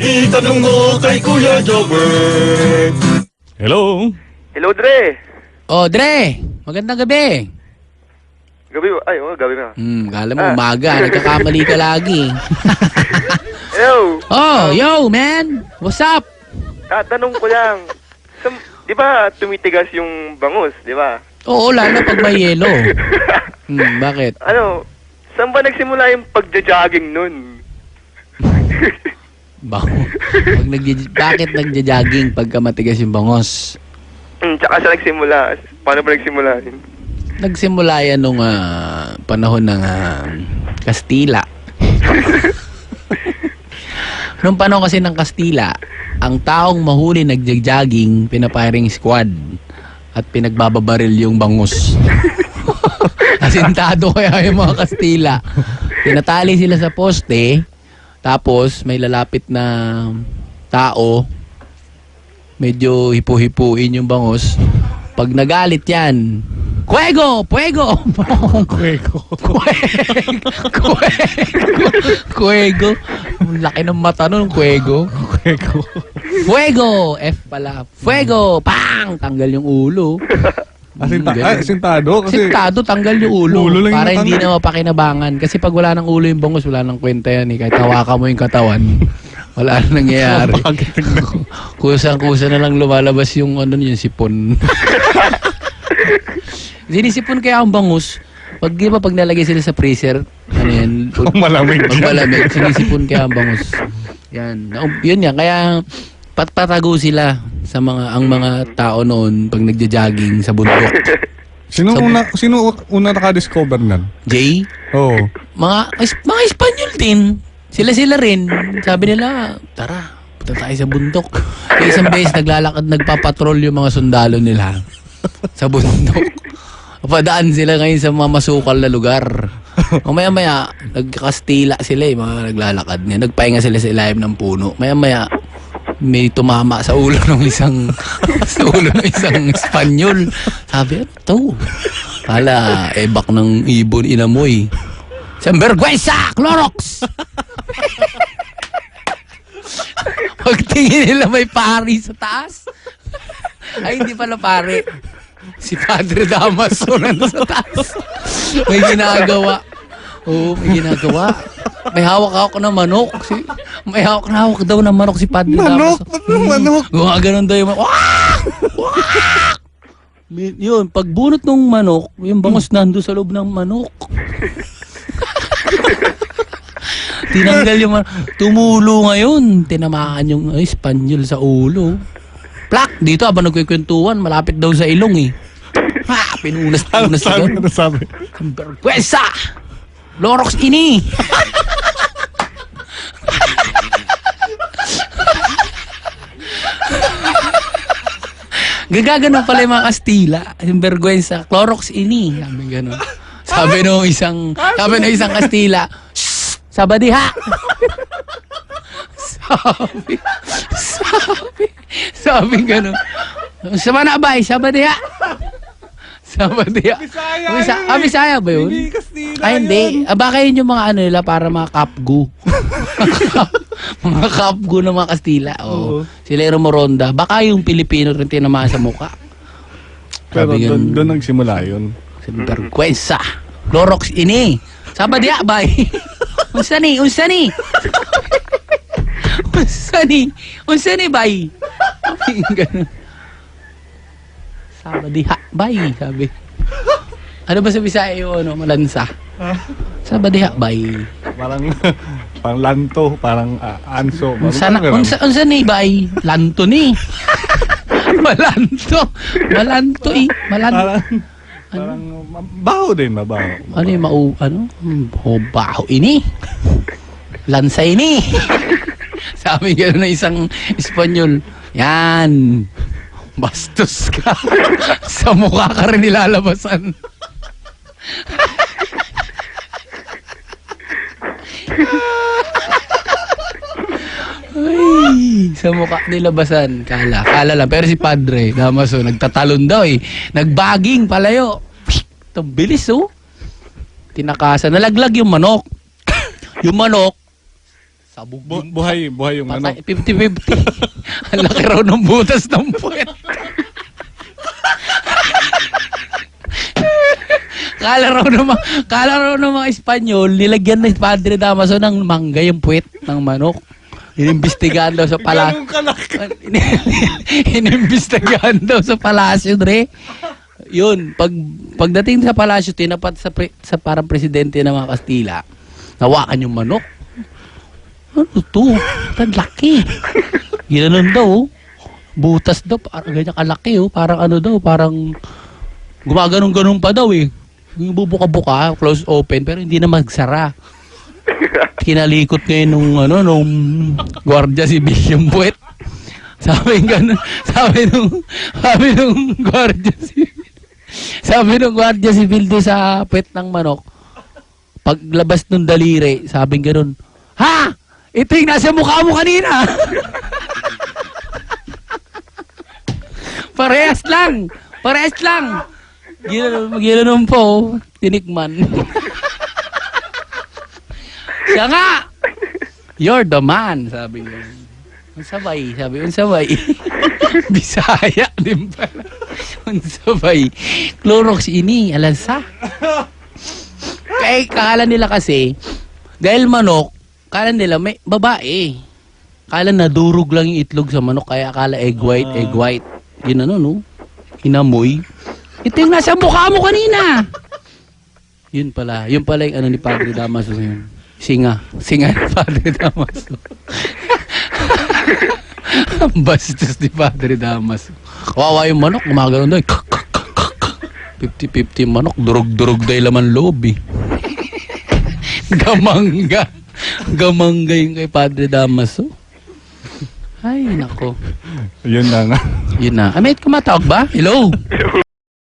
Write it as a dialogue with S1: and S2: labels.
S1: Itanong mo kay Kuya Jobber.
S2: Hello?
S3: Hello, Dre.
S4: Oh, Dre, magandang gabi.
S3: Gabi ba? Ay, gabi na.
S4: Kala mo umaga, nagkakamali ka lagi.
S3: Hello.
S4: Oh, yo, man. What's up?
S3: Tanong ko lang. Di ba tumitigas yung bangus, di ba?
S4: Oo, lalo pag may yelo. Bakit?
S3: Saan ba nagsimula yung pagja-jogging nun?
S4: Bakit nagja-jogging pagka matigas yung bangos?
S3: Tsaka saan nagsimula? Paano ba nagsimula yun?
S4: Nagsimula yan nung panahon ng Kastila. Nung panahon kasi ng Kastila, ang taong mahuli nagja-jogging, pinapiring squad at pinagbababaril yung bangus. Asintado kaya yung mga Kastila. Tinatali sila sa poste, tapos may lalapit na tao, medyo hipu-hipuin yung bangus. Pag nagalit yan, Kuego! Puego!
S2: Kuweko.
S4: Kuego. Ang laki ng mata nun, Kuego.
S2: Kuweko.
S4: Fuego! F pala. Fuego! Pang! Tanggal yung ulo.
S2: Sintado? Kasi
S4: Sintado, tanggal yung ulo.
S2: Ulo lang yung
S4: Para hindi
S2: natanggal.
S4: na mapakinabangan. Kasi pag wala ng ulo yung bangus, wala nang kwenta yan. Kahit hawakan mo yung katawan, wala nang nangyayari. Kusang-kusa na lang lumalabas yung yung sipon. Sinisipon kaya ang bangus. Pag nalagay sila sa freezer,
S2: malamig.
S4: pag malamig, sinisipon kaya ang bangus. Yan. Yun yan. Kaya patpatago sila sa mga tao noon pag nagja-jogging sa bundok.
S2: Sino una naka-discover nan?
S4: Jay?
S2: Oo.
S4: Mga Espanyol din. Sila rin. Sabi nila, tara, punta tayo sa bundok. Kaya isang beses nagpapatrol yung mga sundalo nila sa bundok. Padaan sila ngayon sa mga masukal na lugar. Maya-maya, nagkakastila sila mga naglalakad nga. Nagpahinga sila sa ilalim ng puno. Maya-maya, may tumama sa ulo ng isang Espanyol. Sabi, ano to? Kala, ebak ng ibon inamoy. Sambergwesa! Clorox! Pagtingin nila may pari sa taas. Ay, hindi pala pare. Si Padre Damaso nandun sa taas. May ginagawa. Oo, may ginagawa. May hawak-hawak na manok. May hawak daw na manok si Padre
S2: Manok?
S4: Damaso.
S2: Ba't may manok?
S4: Gumaganon daw yung manok. Yun, pagbunot ng manok, yung bangus nando sa loob ng manok. Tinanggal yung manok. Tumulo ngayon. Tinamaan yung Espanyol sa ulo. Plak! Dito habang nagkikwentuhan, malapit daw sa ilong eh. Ha! Pinunas
S2: Ano
S4: doon.
S2: sabi?
S4: Vergüenza! Lorox ini! Gagaganon pala yung mga Kastila. Yung vergüenza. Clorox ini. Sabi gano'n. Sabi nung isang Kastila, shh! Sabadiha! Sabi gano'n. Sama na ba? Sabadiha! Sabadiha. Bisaya ba yun?
S2: Hindi Kastila
S4: Ay, hindi. Baka yun yung mga nila para mga kapgu. Mga kapgu ng mga Kastila.
S2: Oo.
S4: Sila yung Moronda. Baka yung Pilipino rin tinamaan sa mukha.
S2: Pero
S4: Sabi yun,
S2: doon nagsimula yun.
S4: Vergüenza. Clorox ini. Sabadiha ba? Unsa ni? Unsa ni, bay? Ganun. Sabadiha, bay, sabi. Ano ba sa Bisaya yung malansa? Sabadiha, bay.
S2: Parang lanto, parang anso.
S4: Unsa ni, bay? Lanto ni. Malanto. Malanto eh.
S2: Parang baho din, mabaho.
S4: Ano yung baho ini. Lansa ini. Sabi gano'n na isang Espanyol, yan, bastos ka. Sa mukha ka rin nilalabasan. Ay, sa mukha nilabasan. Kala lang. Pero si Padre Damaso, nagtatalon daw eh. Nagbaging palayo. Ito, bilis oh. Tinakasan. Nalaglag yung manok. Yung manok, Sabog yung
S2: Buhay yung ano.
S4: patay. 50-50. Ang laki raw ng butas ng puwet. Kala raw ng mga Espanyol, nilagyan ng Padre Damaso ng mangga yung puwet ng manok. Inimbestigahan daw sa palasyo.
S2: Ganun kalaki.
S4: Inimbestigahan daw sa palasyo, Dre. Yun, pagdating sa palasyo, tinapat sa parang presidente ng mga Kastila, nawakan yung manok. Ano to? Ang laki. Ginanon daw, oh. Butas daw, parang ganyan kalaki, oh. Parang ano daw, parang gumaganong-ganong pa daw, eh. Yung bubuka-buka, close open, pero hindi na magsara. Kinalikot ngayon nung gwardiya sibil yung puwet. Sabi nung gwardiya sibil. Sabi nung gwardiya sibil doon sa puwet ng manok. Paglabas nung daliri, sabi gano'n, "Ha! Ito yung nasa mukha mo kanina!" Parehas lang! Ginanon po, tinikman. Siya nga! "You're the man," sabi niya. Unsabay. Bisaya din pala. Unsabay. Clorox ini, alansa. Kaya kala nila kasi, dahil manok, kala nila may babae. Kala nadurog lang yung itlog sa manok, kaya akala egg white. Yun ano, no? Inamoy. Ito yung nasa mukha mo kanina. Yun pala yung ano ni Padre Damaso yun. Singa ni Padre Damaso. Ang bastos ni Padre Damaso. Kawawa yung manok, gumagano'n daw. 50-50 manok, durog-durog daw laman loob, eh. Gamangga yung kay Padre Damaso. Ay, nako.
S2: Yun na nga.
S4: Yun na. May kumatawag ba? Hello?